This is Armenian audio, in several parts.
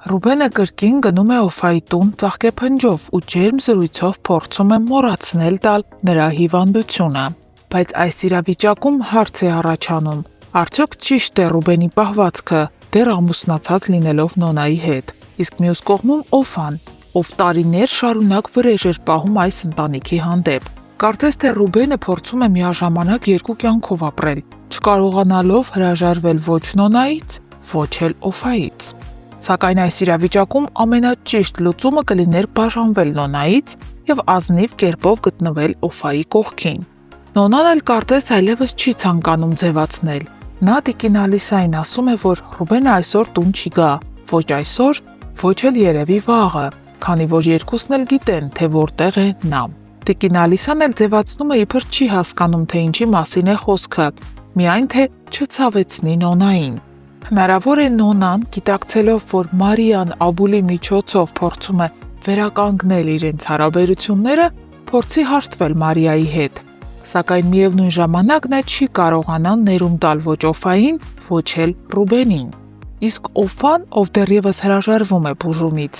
Ռուբենը կրկին գնում է Օֆայի տուն ծաղկեփնջով ու ջերմ զրույցով փորձում է մոռացնել տալ նրա հիվանդությունը։ Բայց այս իրավիճակում հարց է առաջանում. արդյոք ճիշտ է Ռուբենի պահվածքը, դեռ ամուսնացած լինելով Նոնայի հետ։ Իսկ մյուս կողմում Օֆան, ով տարիներ շարունակ վրեժ էր պահում այս ընտանիքի հանդեպ։ Կարծես թե Ռուբենը փորձում է միաժամանակ երկու կյանքով ապրել, չկարողանալով հրաժարվել ոչ Նոնայից, ոչ էլ Օֆայից։ Սակայն այս իրավիճակում ամենաճիշտ լուծումը կլիներ բաժանվել Նոնայից եւ ազնիվ կերպով գտնվել Օֆայի կողքին։ Նոնան էլ կարծես այլևս չի ցանկանում ձևացնել։ Նա տիկին Ալիսային ասում է, որ Ռուբենը այսօր տուն չի գա, ոչ այսօր, ոչ էլ երևի վաղը, քանի որ երկուսն էլ գիտեն, թե որտեղ է նա։ Տիկին Ալիսան էլ ձևացնում է, իբր չի հասկանում, թե ինչի մասին է խոսքը, միայն թե չցավեցնի Նոնային։ Հնարավոր է Նոնան, գիտակցելով, որ Մարիան Աբուլի միջոցով փորձում է վերականգնել իրենց հարաբերությունները, փորձի հաշտվել Մարիայի հետ, սակայն միևնույն ժամանակ նա չի կարողանա ներում տալ ոչ Օֆային, ոչ էլ Ռուբենին։ Իսկ Օֆան, ով դեռևս հրաժարվում է բուժումից,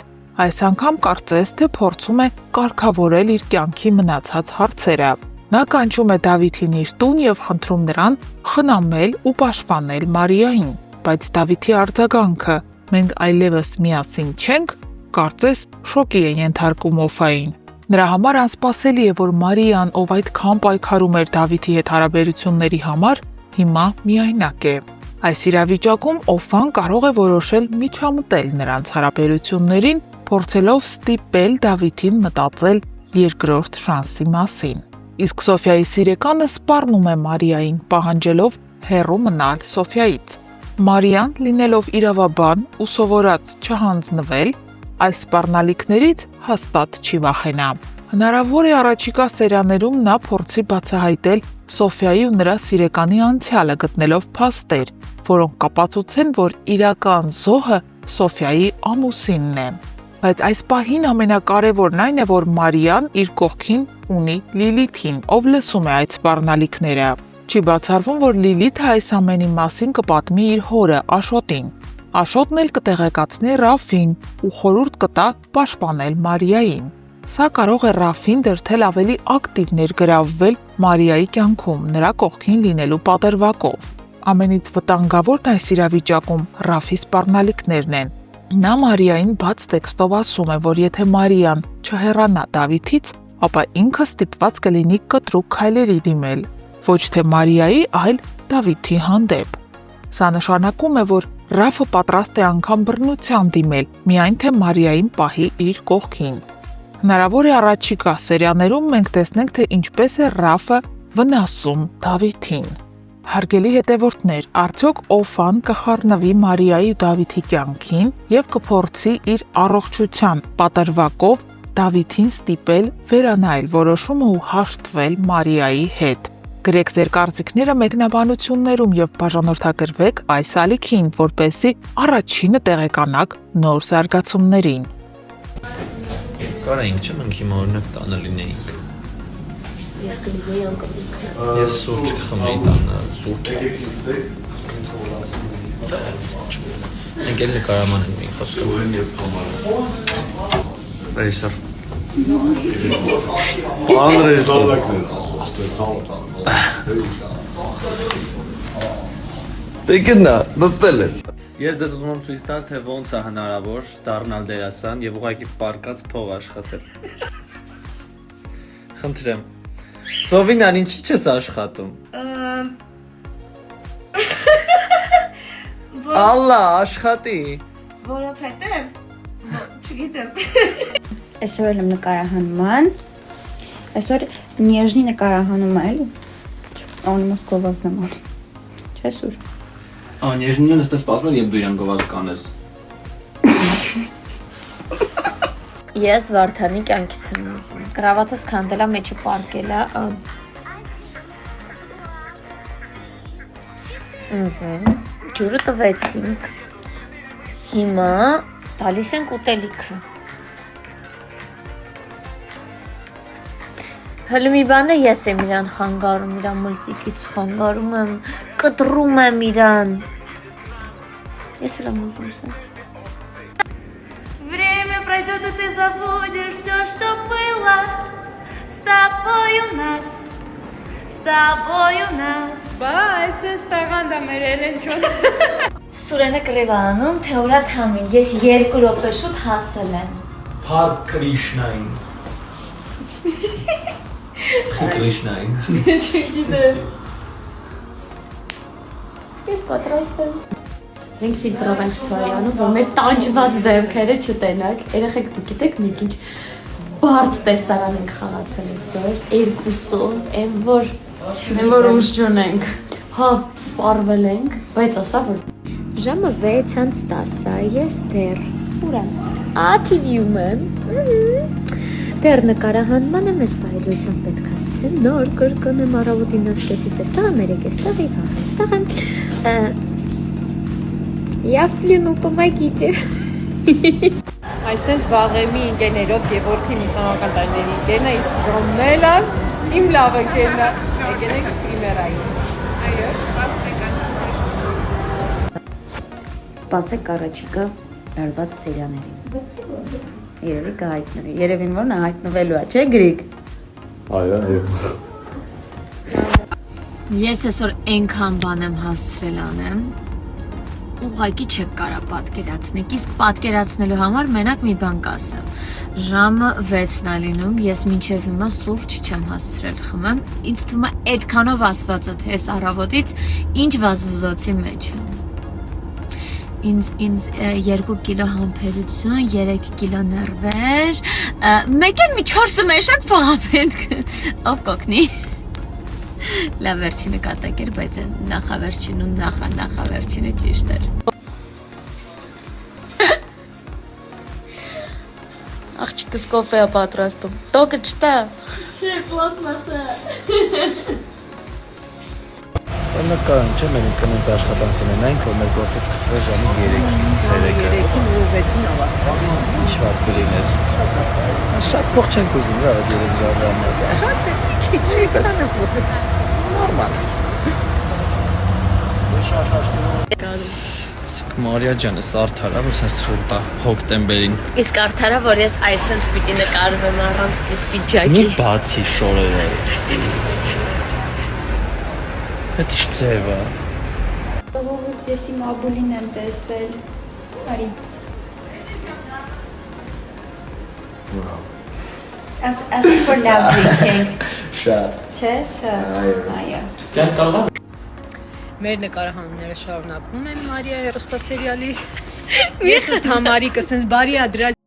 այս անգամ կարծես թե փորձում է կարգավորել իր կյանքի մնացած հարցերը։ Նա կանչում է Դավիթին իր տուն եւ խնդրում նրան խնամել ու պաշտպանել Մարիային, բայց Դավիթի արձագանքը «մենք այլևս միասին չենք» կարծես շոկի է ենթարկում Օֆային։ Նրա համար անսպասելի է, որ Մարիան, ով այդքան պայքարում էր Դավիթի հետ հարաբերությունների համար, հիմա միայնակ է։ Այս իրավիճակում Օֆան կարող է որոշել միջամտել նրանց հարաբերություններին, փորձելով ստիպել Դավիթին մտածել երկրորդ շանսի մասին։ Իսկ Սոֆիայի սիրեկանը սպառնում է Մարիային, պահանջելով հեռու մնալ Սոֆիայից։ Մարիան, լինելով իրավաբան ու սովորած չհանձնվել, այս սպառնալիքներից հաստատ չի վախենա։ Հնարավոր է առաջիկա սերիաներում նա փորձի բացահայտել Սոֆիայի ու նրա սիրեկանի անցյալը, գտնելով փաստեր, որոնք կապացուցեն, որ իրական զոհը Սոֆիայի ամուսինն է։ Բայց այս պահին ամենակարևորն այն է, որ Մարիան իր կողքին ունի Լիլիթին, ով լսում է այդ սպառնալիքները։ Չի բացառվում, որ Լիլիթը այս ամենի մասին կպատմի իր հորը Աշոտին։ Աշոտն էլ կտեղեկացնի Ռաֆին ու խորհուրդ կտա պաշտպանել Մարիային։ Սա կարող է Ռաֆին դրդել ավելի ակտիվ ներգրավվել Մարիայի կյանքում, նրա կողքին լինելու պատրվակով։ Ամենից վտանգավորն այս իրավիճակում Ռաֆի սպառնալիքներն են։ Նա Մարիային բաց տեքստով ասում է, որ եթե Մարիան չհեռանա Դավիթից, ապա ինքը ստիպված կլինի կտրուկ քայլերի դիմել, ոչ թե Մարիայի, այլ Դավիթի հանդեպ։ Սա նշանակում է, որ Ռաֆը պատրաստ է անգամ բռնության դիմել, միայն թե Մարիային պահի իր կողքին։ Հնարավոր է առաջիկա սերիաներում մենք տեսնենք, թե ինչպես է Ռաֆը վնասում Դավիթին։ Հարգելի հետևորդներ, արդյոք Օֆան կխառնվի Մարիայի ու Դավիթի կյանքին եւ կփորձի իր առողջության պատրվակով Դավիթին ստիպել վերանայել որոշումը ու հաշտվել Մարիայի հետ։ Գրեք ձեր կարծիքները մեկնաբանություններում եւ բաժանորդագրվեք այս ալիքին, որպեսզի առաջինը տեղեկանաք նոր զարգացումներին։ Կարայինք չէ՞ մենք հիմա օրինակ տանը լինեինք։ Ես կլինեի անկամ ինքը։ Ես սուրճ կխմեի տանը, սուրճ։ Մենք էլ նկարաման ենք մի խոսքը։ Այսօր։ Դեկնա, նստել ես։ Ես դες ուզում եմ ցույց տալ, թե ոնց է հնարավոր դառնալ դերասան եւ ուղղակի պարկած փող աշխատել։ Խնդրեմ։ Սովինան, ինչի՞ չես աշխատում։ Ալլա, աշխատի։ Որովհետև չգիտեմ։ Այսօր եմ նկարահանման։ Այսօր նեժնի նկարահանումը էլի։ Անիմաս գովազն եմ ալ։ Չէ՞ սուր։ Նեժնին նստես սպասում եմ, երբ դու իրան գովազ կանես։ Ես Վարդանի կյանքից եմ ուզում։ Կրավաթս քանդելա մեջը պարկելա։ Ջուրը տվեցինք։ Հիմա տալիս ենք ուտելիքը։ Հələ մի բան է, ես եմ իրան խանգարում, իրան մլծիկից խանգարում եմ, կտրում եմ իրան։ Ես էլ եմ ուզում սենց։ Надежда, ты забудешь все, что было. С тобой у нас, с тобой у нас. Բայց ես տաղանդա մեր Էլենչոն։ Սուրենը կռիվանում, թե ուրա թամին, ես 2 րոպե շուտ հասել եմ։ Փար Կրիշնային։ Կրիշնային։ Ես պատրաստ եմ։ Մենք ֆիլտրով ենք ստորյանում, որ մեր տանջված դեմքերը չտենակ։ Երեխեք դուք գիտեք մենք ինչ բարդ տեսարան ենք խաղացել այսօր, երկուսով, այն որ ուժ չունենք։ Հա, սպառվել ենք, բայց ասա որ ժամը 6:10-ա, ես դեռ ուրան։ TV-ում եմ։ Դեռ նկարահանման եմ, ես բայրությամբ պետք է սցենար կրկնեմ առավոտին 9:30-ից էստեղ եմ, 3:00-ից եւ այստեղ եմ։ Я в плену, помогите. Այսենց վաղեմի ընկերներով Գևորգի մուսոնական տարիների ընկերն է, իսկ Ռոմելը իմ լավ ընկերն է։ Եկեք պրիմերային։ Այո, Սպասեք առաջիկա արված սերիաներին։ Երևի կհայտնվի։ Երևին որ նա հայտնվելու է, չէ՞ Գրիգ։ Այո։ Ես այսօր այնքան բան եմ հասցրել անեմ, ուղղակի չեք կարա պատկերացնեք, իսկ պատկերացնելու համար մենակ մի բան կասեմ։ Ժամը 6-ն է լինում, ես մինչև հիմա սուրճ չեմ հասցրել խմեմ, ինձ թվում է այդքանով ասվածը թե այս առավոտից ինչ վազվզոցի մեջ եմ։ Ինձ 2 կիլո համբերություն, 3 կիլո նервեր, մեկ էլ մի 4 մեշակ փող պետք, ով կօգնի։ Լավ վերջինը կատակ էր, բայց նախավերջին ու նախավերջինը ճիշտ էր։ Աղջիկս կոֆե է պատրաստում։ Տոկը չտա։ Չէ, պլաստմասը։ Նկարում չէ, մենք կնենց աշխատանք ունենանք, որ մեր գործը սկսվի ժամը 3-ից 3-ը։ 3-ին ու 6-ին ավարտվի։ Ինչ վատ կլիներ։ Շատ փող չենք ուզում, რა, 3 ժամը։ Շատ չէ, մի քիչ չկանը որ։ Նորմալ։ Մարիա ջան, էս արդարա, որ սենց ցուրտ է հոկտեմբերին։ Իսկ արդարա, որ ես այսենց պիտի նկարվեմ առանց այս Մի պիջակի։ բացի շորերը։ Այդ ինչ ձև է։ Ողորդ ես իմ աբուլին եմ տեսել։ Արի։ As for love drinking. Շատ։ Չէ, շատ։ Այո։ Կան կարող Մեր նկարահանումները շարունակվում են Մարիա հերոստասերիալի։ Ես ու Թամարիկը սենց բարի ադրա